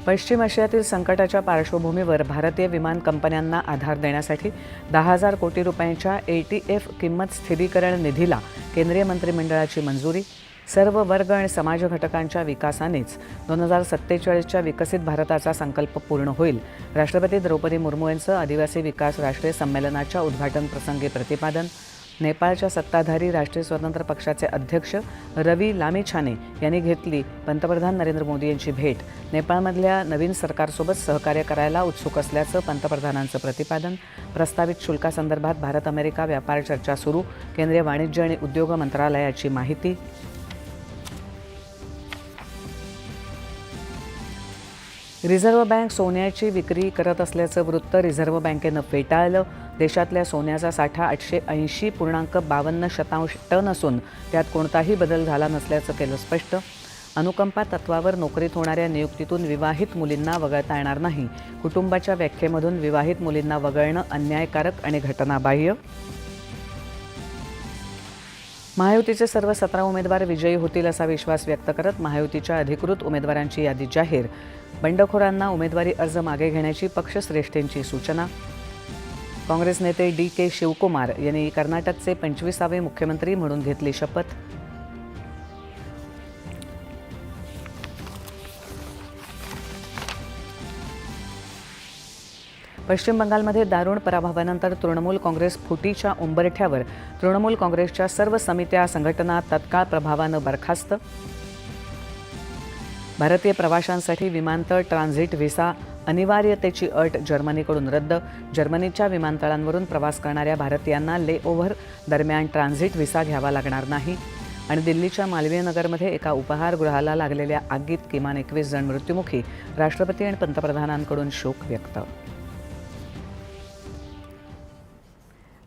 पश्चिम आशियातील संकटाच्या पार्श्वभूमीवर भारतीय विमान कंपन्यांना आधार देण्यासाठी 10,000 कोटी रुपयांच्या ATF किंमत स्थिरीकरण निधीला केंद्रीय मंत्रिमंडळाची मंजुरी. सर्व वर्ग आणि समाज घटकांच्या विकासानेच 2047च्या विकसित भारताचा संकल्प पूर्ण होईल. राष्ट्रपती द्रौपदी मुर्मू यांचं आदिवासी विकास राष्ट्रीय संमेलनाच्या उद्घाटन प्रसंगी प्रतिपादन. नेपाळच्या सत्ताधारी राष्ट्रीय स्वतंत्र पक्षाचे अध्यक्ष रवी लामिछाने यांनी घेतली पंतप्रधान नरेंद्र मोदी यांची भेट. नेपाळमधल्या नवीन सरकारसोबत सहकार्य करायला उत्सुक असल्याचं पंतप्रधानांचं प्रतिपादन. प्रस्तावित शुल्कासंदर्भात भारत अमेरिका व्यापार चर्चा सुरू. केंद्रीय वाणिज्य आणि उद्योग मंत्रालयाची माहिती. रिझर्व्ह बँक सोन्याची विक्री करत असल्याचं वृत्त रिझर्व्ह बँकेनं फेटाळलं. देशातल्या सोन्याचा साठा 880.52% टन असून त्यात कोणताही बदल झाला नसल्याचं केलं स्पष्ट. अनुकंपा तत्वावर नोकरीत होणाऱ्या नियुक्तीतून विवाहित मुलींना वगळता येणार नाही. कुटुंबाच्या व्याख्येमधून विवाहित मुलींना वगळणं अन्यायकारक आणि घटनाबाह्य. महायुतीचे सर्व 17 उमेदवार विजयी होतील असा विश्वास व्यक्त करत महायुतीच्या अधिकृत उमेदवारांची यादी जाहीर. बंडखोरांना उमेदवारी अर्ज मागे घेण्याची पक्षश्रेष्ठींची सूचना. काँग्रेस नेते DK शिवकुमार यांनी कर्नाटकचे 25वे मुख्यमंत्री म्हणून घेतली शपथ. पश्चिम बंगालमध्ये दारुण पराभवानंतर तृणमूल काँग्रेस फुटीच्या उंबरठ्यावर. तृणमूल काँग्रेसच्या सर्व समित्या संघटना तत्काळ प्रभावानं बरखास्त. भारतीय प्रवाशांसाठी विमानतळ ट्रान्झिट व्हिसा अनिवार्यतेची अट जर्मनीकडून रद्द. जर्मनीच्या विमानतळांवरून प्रवास करणाऱ्या भारतीयांना लेओव्हर दरम्यान ट्रान्झिट व्हिसा घ्यावा लागणार नाही. आणि दिल्लीच्या मालवीय नगरमध्ये एका उपाहारगृहाला लागलेल्या आगीत किमान 21 जण मृत्युमुखी. राष्ट्रपती आणि पंतप्रधानांकडून शोक व्यक्त.